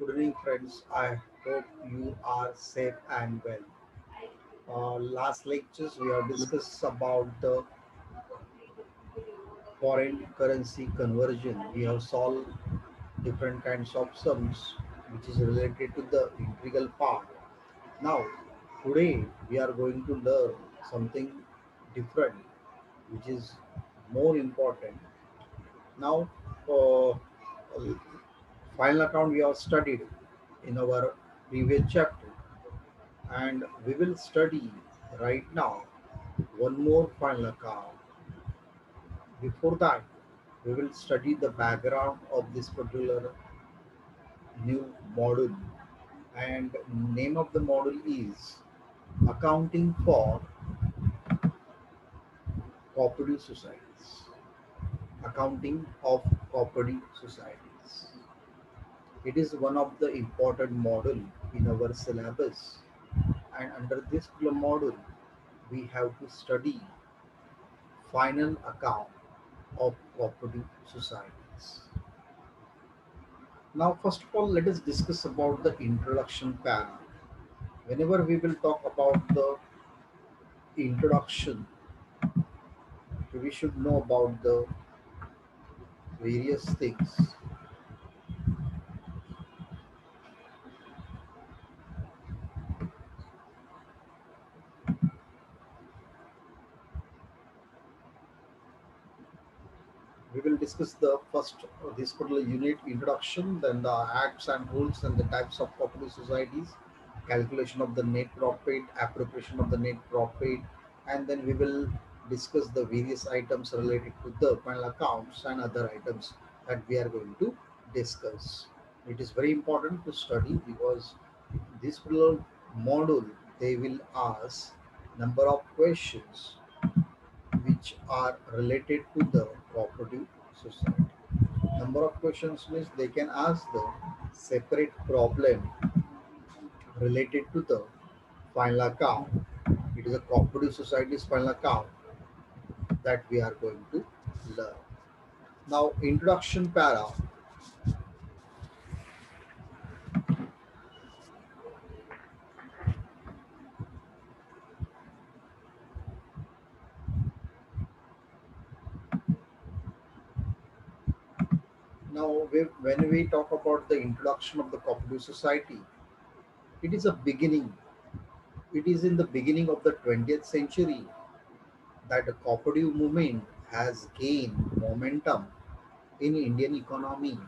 Good evening, friends. I hope you are safe and well. Last lectures we have discussed about the foreign currency conversion. We have solved different kinds of sums, which is related to the integral part. Now, today we are going to learn something different, which is more important. Now, uh, final account we have studied in our previous chapter and we will study right now one more final account. Before that, we will study the background of this particular new module, and name of the module is accounting for cooperative societies. Accounting of cooperative societies. It is one of the important module in our syllabus, and under this module, we have to study final account of cooperative societies. Now, first of all, let us discuss about the introduction para. Whenever we will talk about the introduction, we should know about the various things. We will discuss the first this particular unit introduction, then the acts and rules and the types of cooperative societies, calculation of the net profit, appropriation of the net profit, and then we will discuss the various items related to the final accounts and other items that we are going to discuss. It is very important to study because this particular module they will ask number of questions which are related to the cooperative society. Number of questions means they can ask the separate problem related to the final account. It is a cooperative society's final account that we are going to learn. Now, introduction para. Now, when we talk about the introduction of the cooperative society, it is a beginning. It is in the beginning of the 20th century that the cooperative movement has gained momentum in Indian economy.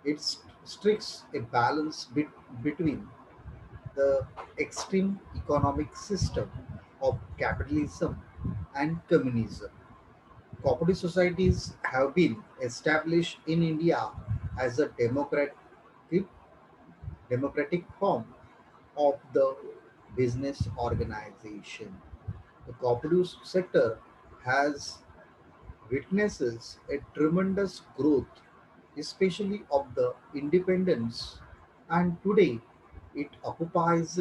It strikes a balance between the extreme economic system of capitalism and communism. Cooperative societies have been established in India as a democratic form of the business organization. The cooperative sector has witnesses a tremendous growth, especially of the independence, and today it occupies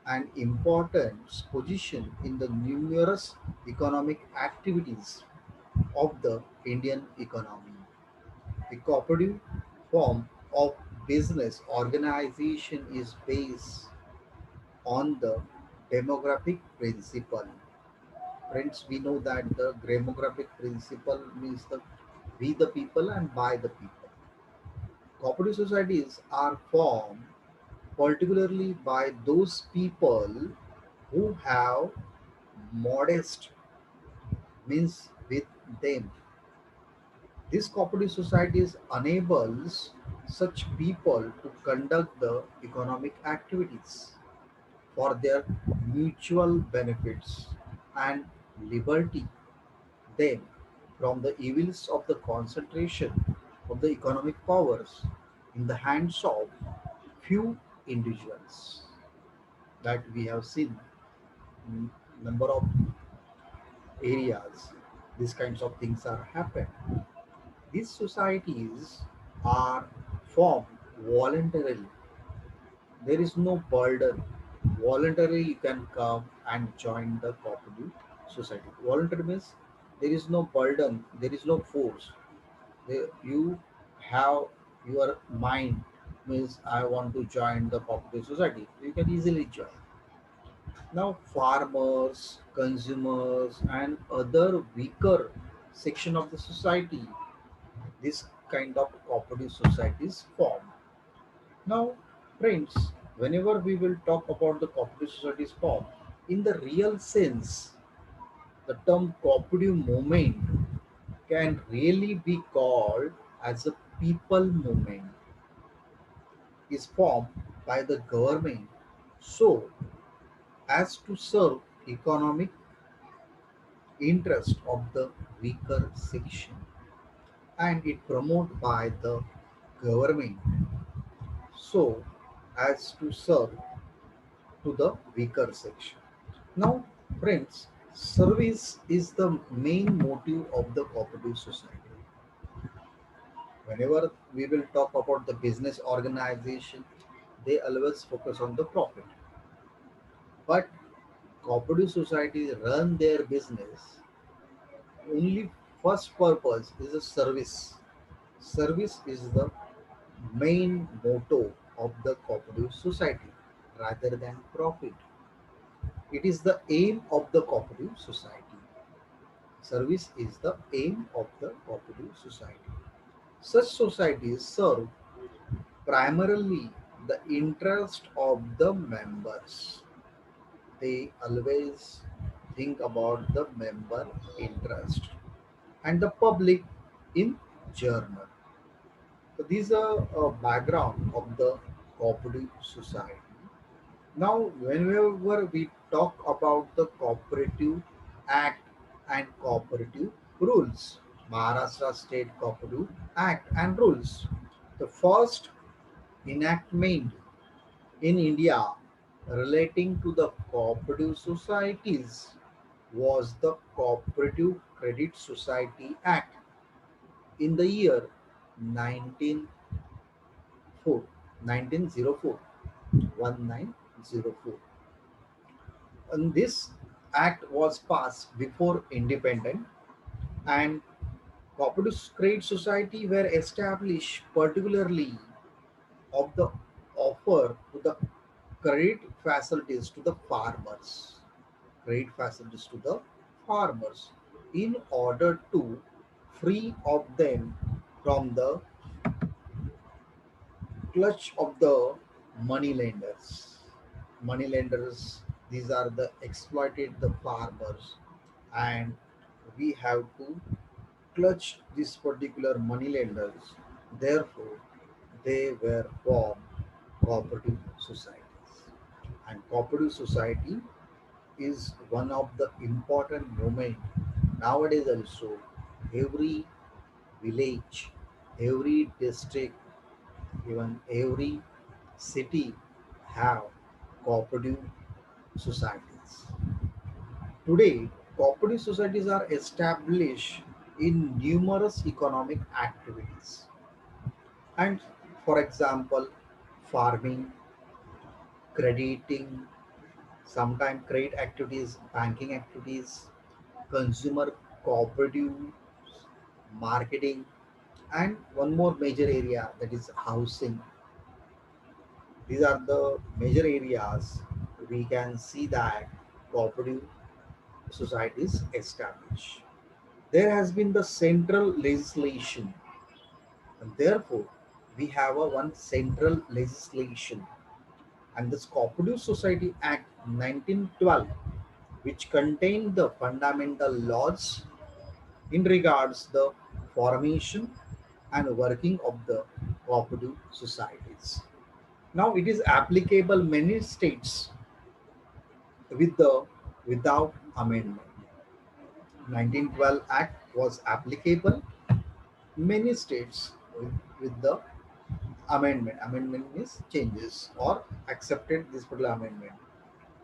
an important position in the numerous economic activities of the Indian economy. The cooperative form of business organization is based on the demographic principle. Friends, we know that the demographic principle means the we the people and by the people. Cooperative societies are formed particularly by those people who have modest means with them. This cooperative societies enables such people to conduct the economic activities for their mutual benefits and liberty them from the evils of the concentration of the economic powers in the hands of few individuals that we have seen in number of areas these kinds of things are happen. These societies are formed voluntarily. There is no burden. Voluntarily you can come and join the cooperative society. Voluntary means there is no burden, there is no force. You have your mind, means I want to join the cooperative society. You can easily join. Now, farmers, consumers, and other weaker section of the society, this kind of cooperative societies form. Now, friends, whenever we will talk about the cooperative societies form, in the real sense, the term cooperative movement can really be called as a people movement is formed by the government so as to serve economic interest of the weaker section, and it promoted by the government so as to serve to the weaker section. Now, friends, service is the main motive of the cooperative society. Whenever we will talk about the business organization, they always focus on the profit. But cooperative societies run their business only first purpose is a service. Service is the main motto of the cooperative society rather than profit. It is the aim of the cooperative society. Service is the aim of the cooperative society. Such societies serve primarily the interest of the members. They always think about the member interest and the public in general. So these are a background of the cooperative society. Now, whenever we talk about the Cooperative Act and cooperative rules, Maharashtra State Cooperative Act and rules, the first enactment in India relating to the cooperative societies was the Cooperative Credit Society Act in the year 1904, 1904, 1904. And this act was passed before independence, and cooperative credit society were established particularly of the offer to the credit facilities to the farmers, credit facilities to the farmers in order to free of them from the clutch of the money lenders. Money lenders, these are the exploited the farmers, and we have to clutch these particular money lenders. Therefore, they were formed cooperative societies. And cooperative society is one of the important movement nowadays also. Every village, every district, even every city have cooperative societies. Today, cooperative societies are established in numerous economic activities. And for example, farming, crediting, sometimes credit activities, banking activities, consumer cooperative, marketing, and one more major area that is housing. These are the major areas we can see that cooperative societies established. There has been the central legislation, and therefore we have a one central legislation, and this Cooperative Society Act 1912, which contained the fundamental laws in regards the formation and working of the cooperative societies. Now it is applicable many states with the without amendment. 1912 Act was applicable many states with the amendment. Amendment means changes or accepted this particular amendment.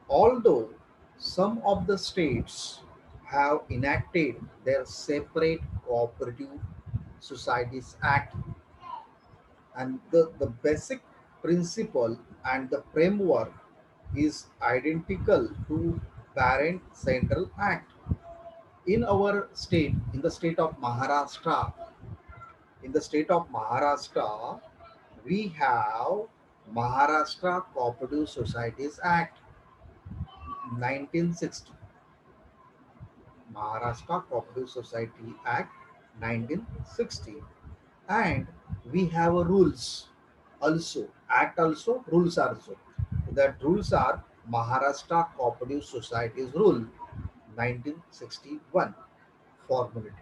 Although some of the states have enacted their separate Cooperative Societies Act, and the basic principle and the framework is identical to Parent Central Act. In our state, in the state of Maharashtra, We have Maharashtra Cooperative Societies Act 1960. Maharashtra Cooperative Society Act 1960. And we have a rules also, act also, rules also. That rules are Maharashtra Cooperative Societies Rule 1961. Formality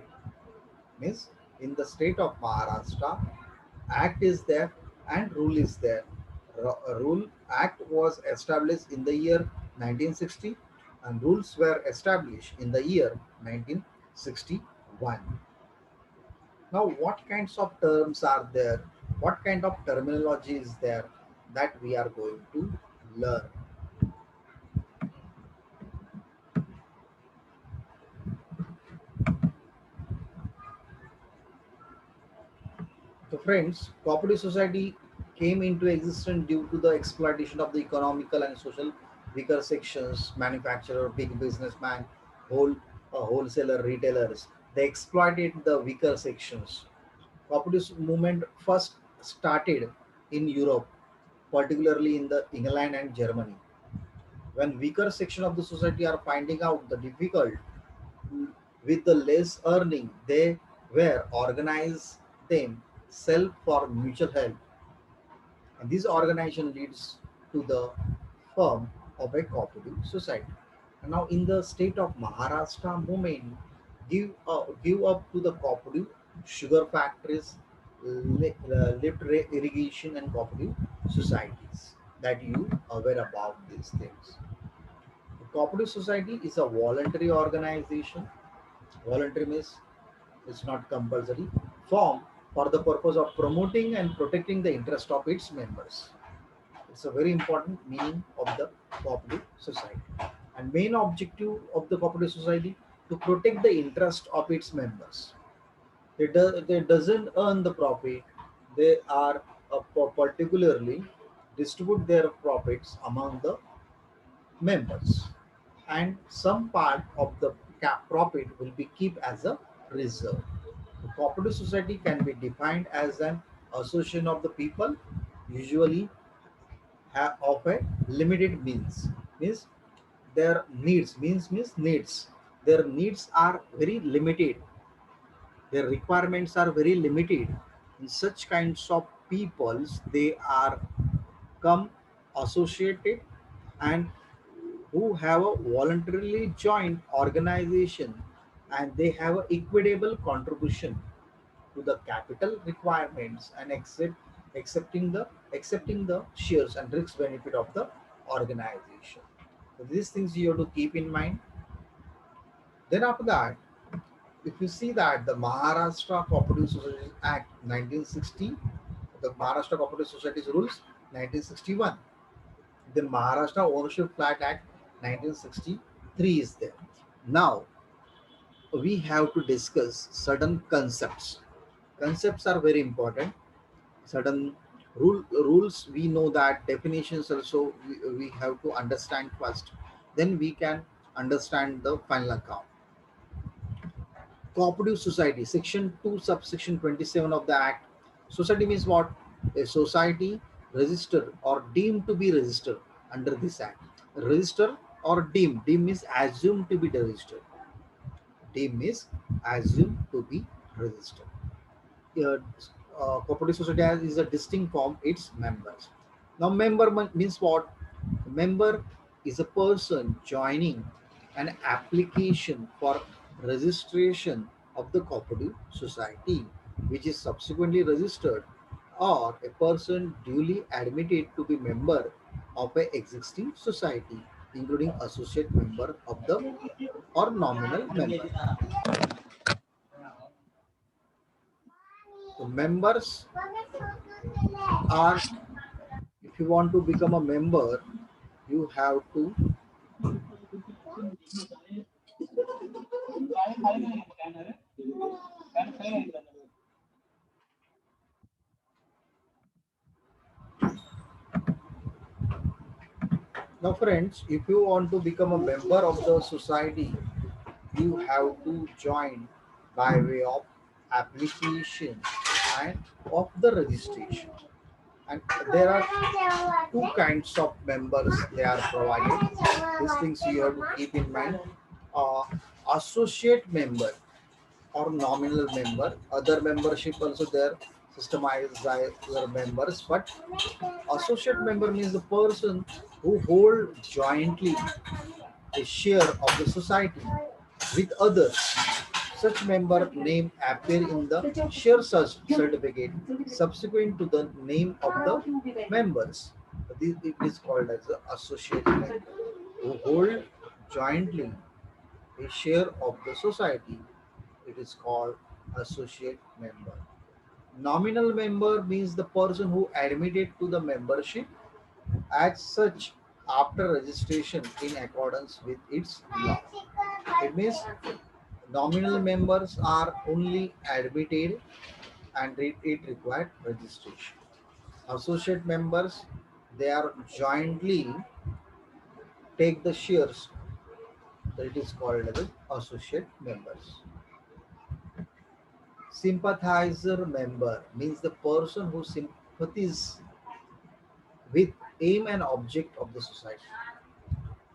means in the state of Maharashtra, act is there and rule is there. Rule act was established in the year 1960 and rules were established in the year 1961. Now, what kinds of terms are there? What kind of terminology is there that we are going to learn? So, friends, cooperative society came into existence due to the exploitation of the economical and social weaker sections, manufacturer, big businessman, whole wholesaler, retailers. They exploited the weaker sections. Cooperative movement first started in Europe, particularly in the England and Germany. When weaker section of the society are finding out the difficult with the less earning, they were organize themselves for mutual help, and this organization leads to the form of a cooperative society. And now, in the state of Maharashtra, movement give up to the cooperative sugar factories, irrigation, and cooperative societies. That you aware about these things. The cooperative society is a voluntary organization. Voluntary means it's not compulsory. Formed for the purpose of promoting and protecting the interest of its members. It's a very important meaning of the cooperative society. And main objective of the cooperative society to protect the interest of its members. They doesn't earn the profit. They are particularly distribute their profits among the members, and some part of the profit will be kept as a reserve. The cooperative society can be defined as an association of the people, usually of a limited means their needs means needs. Their needs are very limited. Their requirements are very limited. In such kinds of peoples, they are come associated and who have a voluntarily joined organization, and they have a equitable contribution to the capital requirements and accepting the shares and risk benefit of the organization. So these things you have to keep in mind. Then after that, if you see that the Maharashtra Cooperative Societies Act 1960, the Maharashtra Cooperative Societies Rules 1961, the Maharashtra Ownership Flat Act 1963 is there. Now we have to discuss certain concepts. Concepts are very important. Certain rules we know that definitions also we have to understand first. Then we can understand the final account. Cooperative society, section 2, subsection 27 of the act. Society means what? A society registered or deemed to be registered under this act. Register or deemed means assumed to be registered. Deemed means assumed to be registered. uh, Cooperative society is a distinct from its members. Now, member means what? Member is a person joining an application for registration of the cooperative society, which is subsequently registered, or a person duly admitted to be member of a existing society, including associate member of the or nominal member. So members are, if you want to become a member, you have to. Now friends, if you want to become a member of the society, you have to join by way of application and of the registration. And there are two kinds of members they are provided. These things you have to keep in mind. Uh, Associate member or nominal member. Other membership also there, systemized by other members. But associate member means the person who hold jointly a share of the society with others. Such member name appear in the share certificate subsequent to the name of the members. It is called as the associate member who hold jointly a share of the society. It is called associate member. Nominal member means the person who admitted to the membership as such after registration in accordance with its law. It means nominal members are only admitted and it required registration. Associate members, they are jointly take the shares, that it is called as associate members. Sympathizer member means the person who sympathizes with aim and object of the society.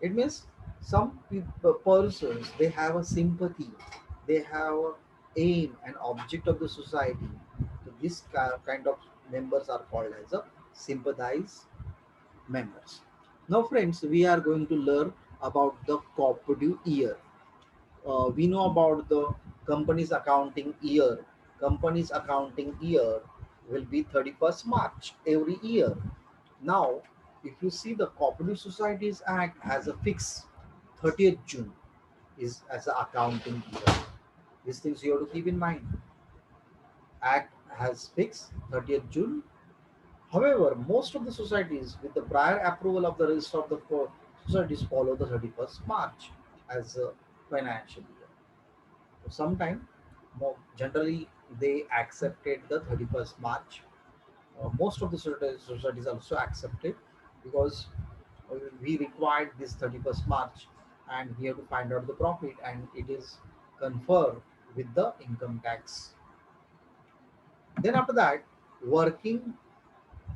It means some persons they have a sympathy, they have a aim and object of the society. So this kind of members are called as a sympathize members. Now, friends, we are going to learn about the cooperative year. We know about the company's accounting year. Company's accounting year will be 31st March every year. Now, if you see the Cooperative Societies Act has a fix 30th June is as an accounting year. These things you have to keep in mind. Act has fixed 30th June. However, most of the societies with the prior approval of the register of the societies follow the 31st March as a financial year. Sometime, generally they accepted the 31st March. Most of the societies also accepted because we required this 31st March and we have to find out the profit and it is conferred with the income tax. Then after that, working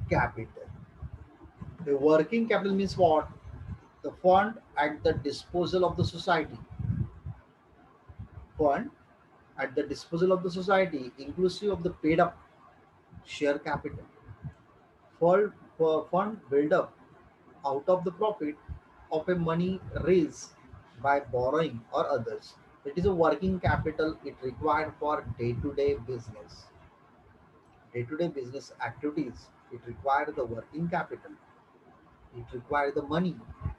capital. The working capital means what? The fund at the disposal of the society. Fund at the disposal of the society, inclusive of the paid up share capital. Fund build up out of the profit of a money raised by borrowing or others. It is a working capital it required for day-to-day business. Day-to-day business activities, it required the working capital. It required the money.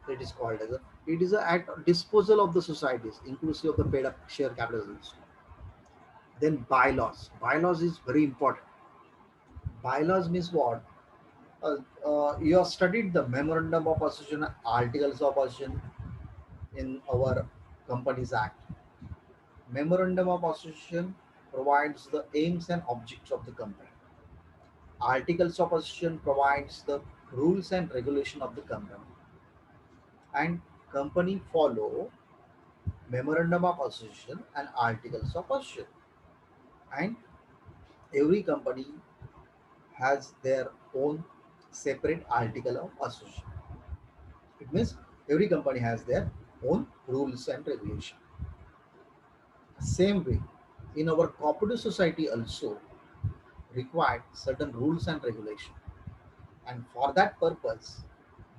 It is called as a, it is a at disposal of the societies, inclusive of the paid up share capital. Then bylaws. Bylaws is very important. Bylaws means what? You have studied the memorandum of association, articles of association in our Companies Act. Memorandum of Association provides the aims and objects of the company. Articles of Association provides the rules and regulation of the company. And company follow Memorandum of Association and Articles of Association. And every company has their own separate article of association. It means every company has their own rules and regulation. Same way, in our cooperative society also required certain rules and regulation, and for that purpose,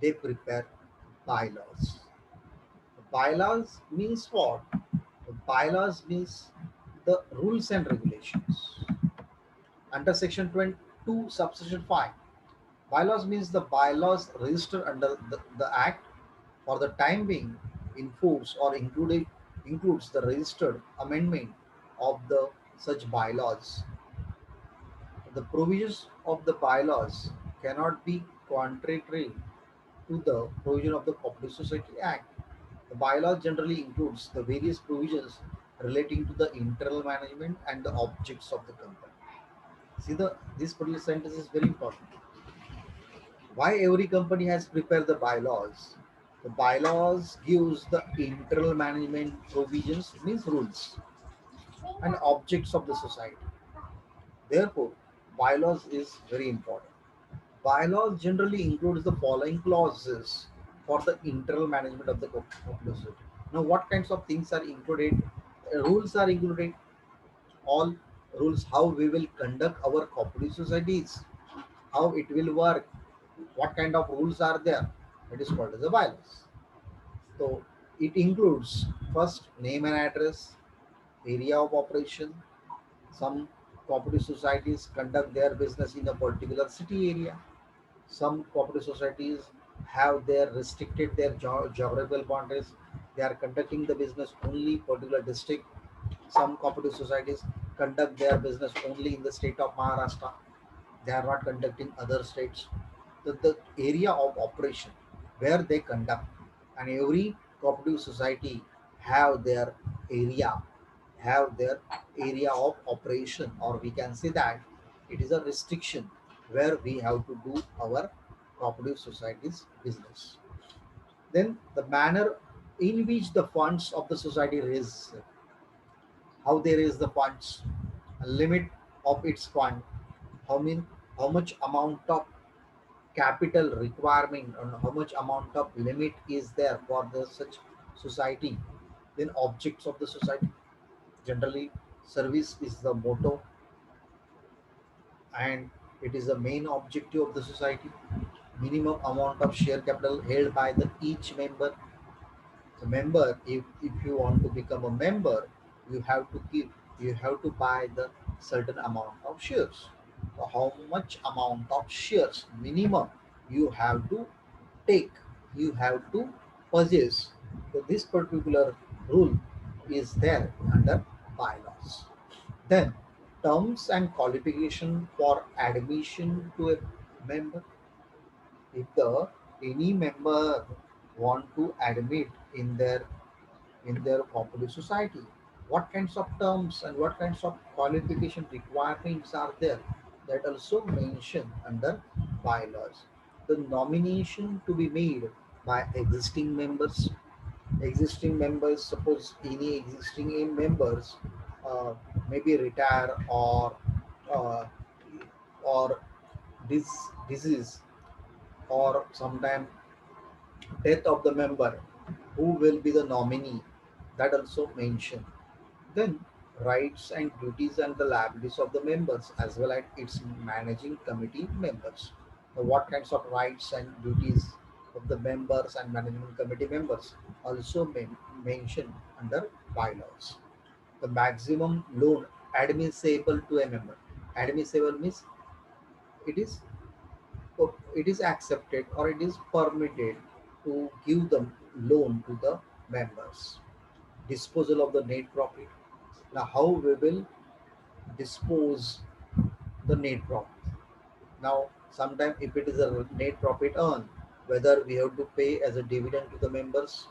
they prepare bylaws. Bylaws means what? Bylaws means the rules and regulations. Under section 22, subsection 5, bylaws means the bylaws registered under the act for the time being in force or includes the registered amendment of the such bylaws. The provisions of the bylaws cannot be contrary to the provision of the Cooperative Society Act. The bylaws generally includes the various provisions relating to the internal management and the objects of the company. See this particular sentence is very important. Why every company has prepared the bylaws? The bylaws gives the internal management provisions means rules and objects of the society. Therefore, bylaws is very important. Bylaws generally includes the following clauses for the internal management of the cooperative. Now, what kinds of things are included? Rules are included. All rules how we will conduct our cooperative societies, how it will work, what kind of rules are there. It is called as the bylaws. So it includes first name and address, area of operation. Some cooperative societies conduct their business in a particular city area. Some cooperative societies have their restricted their geographical boundaries. They are conducting the business only particular district. Some cooperative societies conduct their business only in the state of Maharashtra. They are not conducting other states. The area of operation where they conduct, and every cooperative society have their area, have their area of operation, or we can say that it is a restriction where we have to do our cooperative society's business. Then the manner in which the funds of the society raise, how they raise the funds, a limit of its fund, how mean how much amount of capital requirement and how much amount of limit is there for the such society. Then objects of the society, generally service is the motto, and it is the main objective of the society. Minimum amount of share capital held by the each member. The member, if you want to become a member, you have to give, you have to buy the certain amount of shares. So how much amount of shares minimum you have to take, you have to purchase. So this particular rule is there under bylaws. Then terms and qualification for admission to a member. If the any member want to admit in their cooperative society, what kinds of terms and what kinds of qualification requirements are there, that also mentioned under bylaws. The nomination to be made by existing members, suppose any existing members uh, maybe retire uh, or disease, or sometime death of the member, who will be the nominee, that also mentioned. Then rights and duties and the liabilities of the members as well as its managing committee members. Now, what kinds of rights and duties of the members and management committee members also mentioned under bylaws. The maximum loan admissible to a member. Admissible means it is it is accepted or it is permitted to give the loan to the members. Disposal of the net profit. Now, how we will dispose the net profit? Now, sometimes if it is a net profit earned, whether we have to pay as a dividend to the members,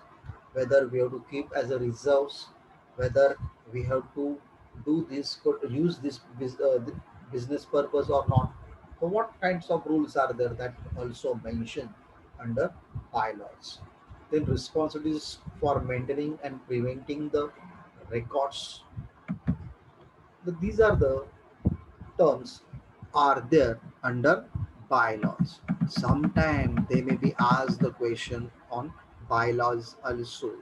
whether we have to keep as a reserves, whether we have to do this, use this business purpose or not. So, what kinds of rules are there that also mentioned under bylaws? Then responsibilities for maintaining and preventing the records. These are the terms are there under bylaws. Sometimes they may be asked the question on bylaws also.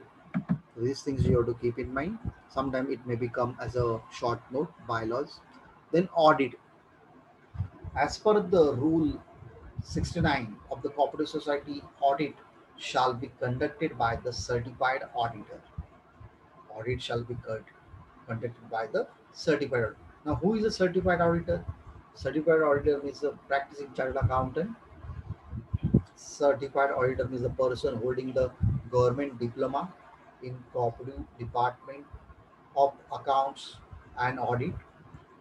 These things you have to keep in mind. Sometimes it may become as a short note bylaws. Then audit. As per the rule 69 of the Cooperative Society, audit shall be conducted by the certified auditor. Audit shall be conducted by the certified auditor. Now, who is a certified auditor? Certified auditor is a practicing chartered accountant. Certified auditor is the person holding the government diploma in cooperative department of accounts and audit,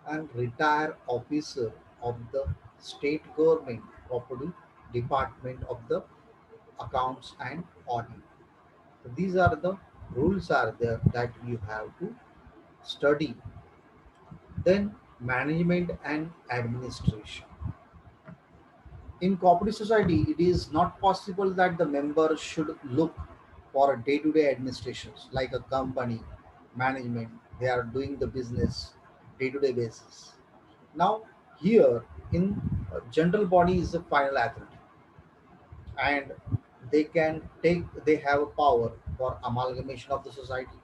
and retired officer of the state government cooperative department of the accounts and audit. So these are the rules are there that you have to study. Then management and administration. In cooperative society, it is not possible that the member should look for day-to-day administrations like a company, management. They are doing the business day-to-day basis. Now, here in General body is the final authority, and they have a power for amalgamation of the society.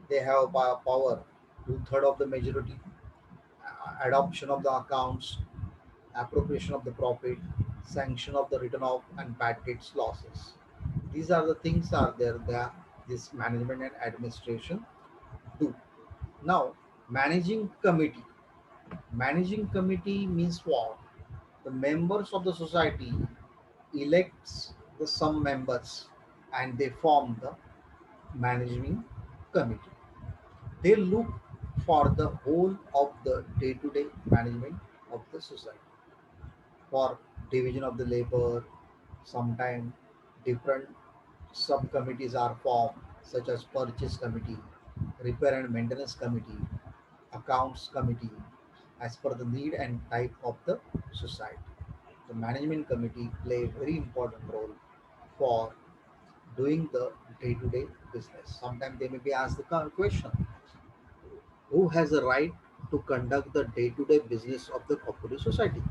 They have a power two-third of the majority, adoption of the accounts, appropriation of the profit, sanction of the written off and bad debts losses. These are the things are there that this management and administration do. Now, managing committee. Managing committee means what? The members of the society elects the some members and they form the managing committee. They look for the whole of the day-to-day management of the society for division of the labor. Sometimes different subcommittees are formed, such as purchase committee, repair and maintenance committee, accounts committee, as per the need and type of the society. The management committee play a very important role for doing the day-to-day business. Sometimes they may be asked the question, who has a right to conduct the day-to-day business of the cooperative society?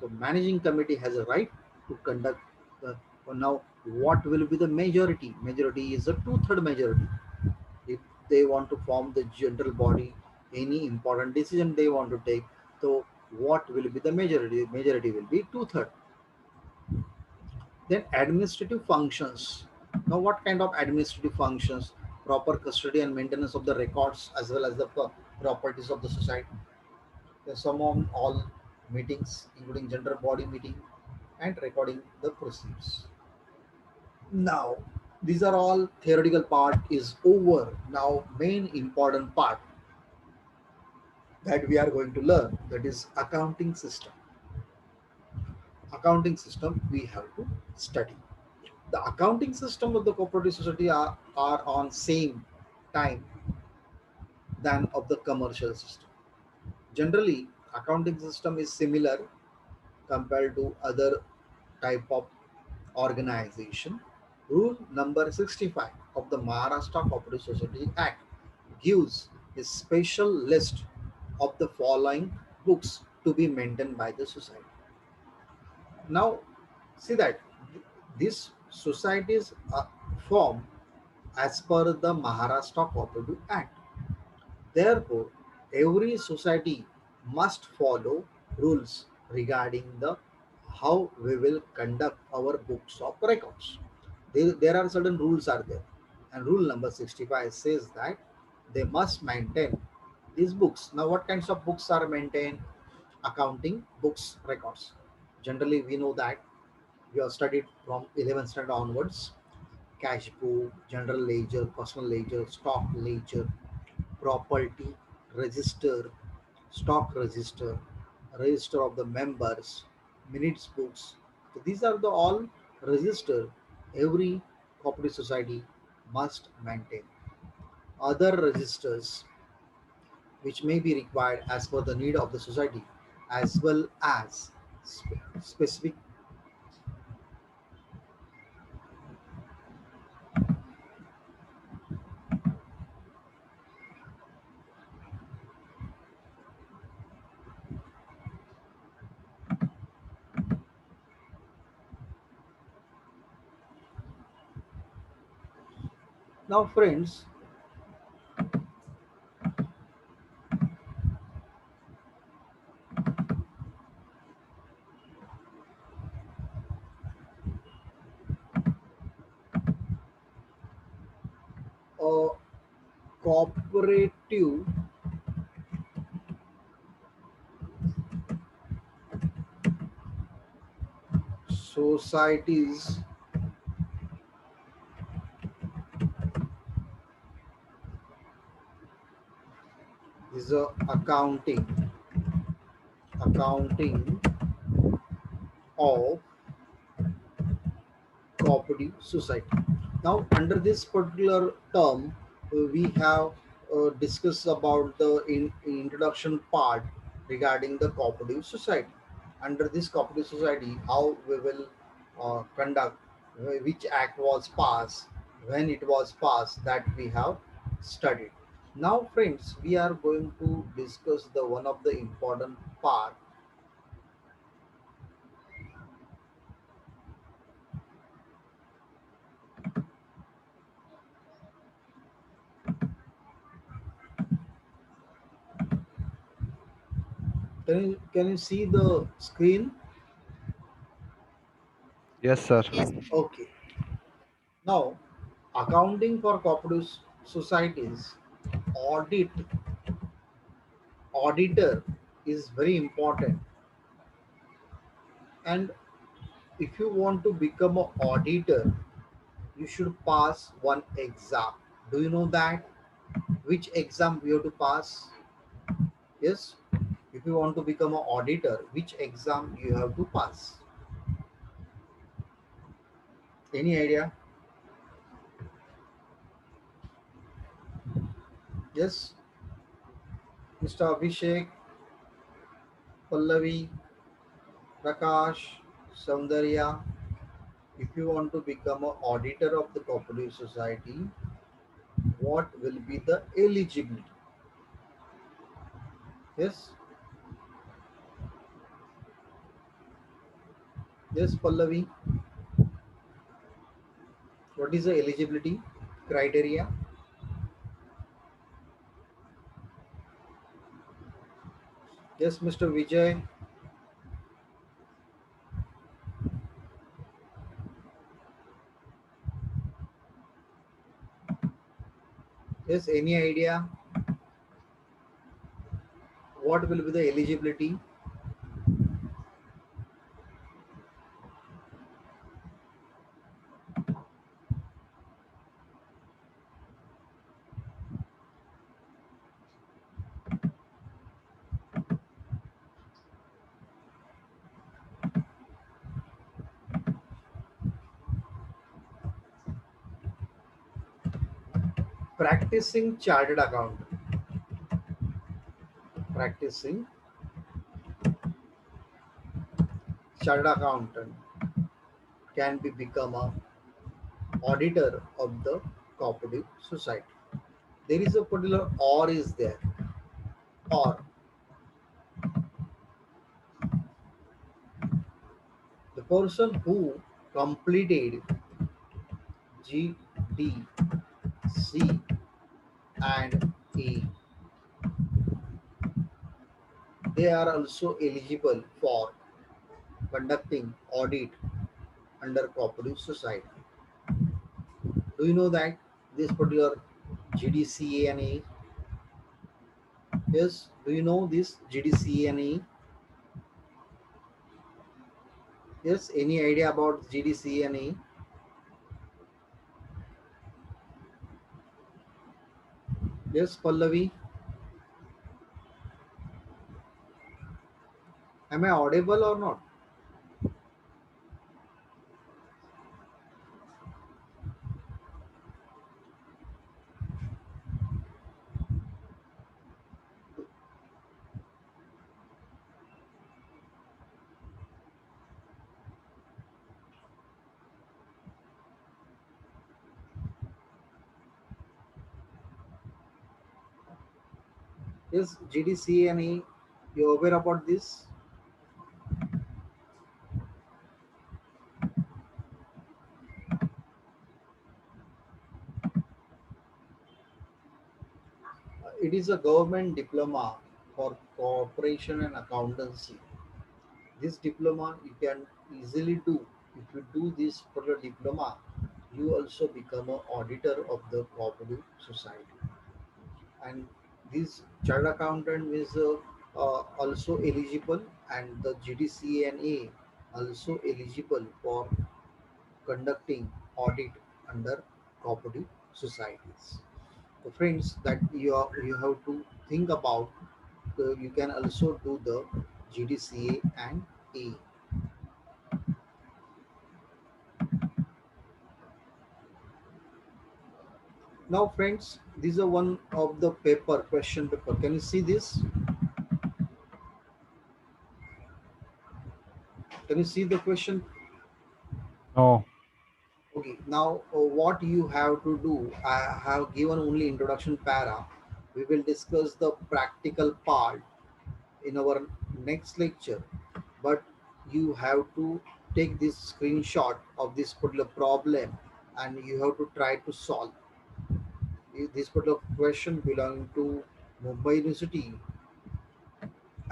The managing committee has a right to conduct the. Now, what will be the majority? Majority is a two-third majority. If they want to form the general body, any important decision they want to take, so what will be the majority? Majority will be two-third. Then administrative functions. Now, what kind of administrative functions? Proper custody and maintenance of the records as well as the properties of the society. They summon all meetings, including general body meeting and recording the proceeds. Now, these are all theoretical part is over. Now, main important part that we are going to learn, that is accounting system. Accounting system we have to study. The accounting system of the cooperative society are on same time than of the commercial system. Generally, accounting system is similar compared to other type of organization. Rule number 65 of the Maharashtra Cooperative Society Act gives a special list of the following books to be maintained by the society. Now, see that these societies are formed as per the Maharashtra Cooperative Act. Therefore, every society must follow rules regarding the how we will conduct our books of records. There are certain rules are there, and rule number 65 says that they must maintain these books. Now, what kinds of books are maintained? Accounting books, records. Generally, we know that we have studied from 11th standard onwards. Cash book, general ledger, personal ledger, stock ledger, property register, stock register, register of the members, minutes books. So these are the all register every cooperative society must maintain. Other registers which may be required as per the need of the society as well as specific. Now friends, a cooperative societies is a accounting of cooperative society. Now, under this particular term, we have discussed about the introduction part regarding the cooperative society. Under this cooperative society, how we will conduct, which act was passed, when it was passed, that we have studied. Now, friends, we are going to discuss the one of the important part Can you see the screen? Yes, sir. Okay. Now, accounting for cooperative societies, audit auditor is very important. And if you want to become an auditor, you should pass one exam. Do you know that? Which exam you have to pass? Yes. If you want to become an auditor, which exam you have to pass? Any idea? Yes. Mr. Abhishek, Pallavi, Prakash, Saundarya, if you want to become an auditor of the cooperative society, what will be the eligibility? Yes, yes, Pallavi. What is the eligibility criteria? Yes, Mr. Vijay. Yes, any idea what will be the eligibility? Practicing chartered accountant. Practicing chartered accountant can be become a auditor of the cooperative society. There is a particular or is there or the person who completed GDC and E, they are also eligible for conducting audit under cooperative society. Do you know that this particular GDCA and E? Yes, do you know this GDCA and E? Yes, any idea about GDCA and E? Yes, Pallavi, am I audible or not? Yes, GDCA and E, you aware about this? It is a government diploma for cooperation and accountancy. This diploma you can easily do. If you do this particular diploma, you also become an auditor of the cooperative society. And this chartered accountant is also eligible, and the GDCNA also eligible for conducting audit under cooperative societies. The friends that you have to think about, you can also do the GDCA and A. Now, friends, these are one of the paper question paper. Can you see this? Can you see the question? No. Okay. Now, what you have to do? I have given only introduction para. We will discuss the practical part in our next lecture. But you have to take this screenshot of this particular problem, and you have to try to solve. This particular question belonging to Mumbai University,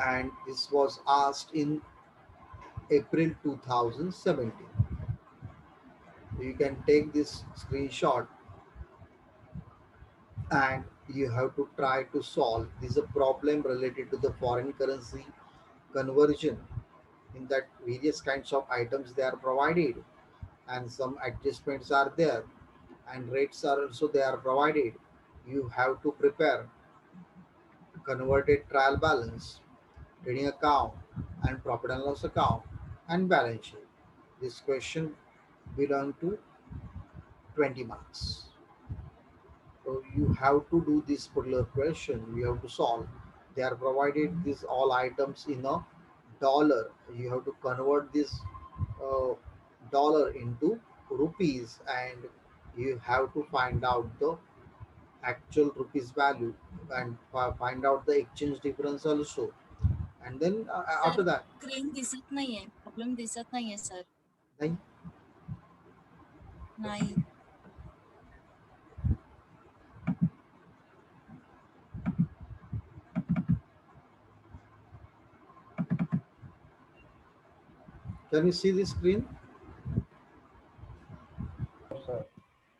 and this was asked in April 2017. You can take this screenshot and you have to try to solve. This is a problem related to the foreign currency conversion, in that various kinds of items they are provided and some adjustments are there and rates are also they are provided. You have to prepare converted trial balance, trading account, and profit and loss account, and balance sheet. This question belong to 20 marks. So you have to do this particular question. You have to solve. They are provided these all items in a dollar. You have to convert this uh, dollar into rupees, and you have to find out the actual rupees value and find out the exchange difference also. And then sir after that, screen दिसत नाहीये problem दिसत नाहीये sir then नाही can you see the screen? sir.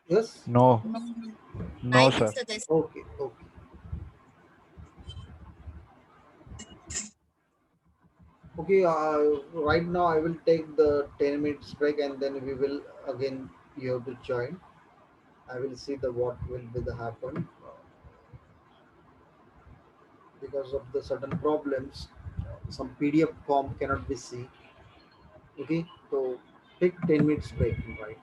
Yes. No, No, no, नाही sir. दिसत आहे Okay. Okay. Okay, right now I will take the 10 minutes break and then we will again, you have to join. I will see the what will be the happen because of the certain problems. Some PDF form cannot be seen. Okay, so take 10 minutes break, right?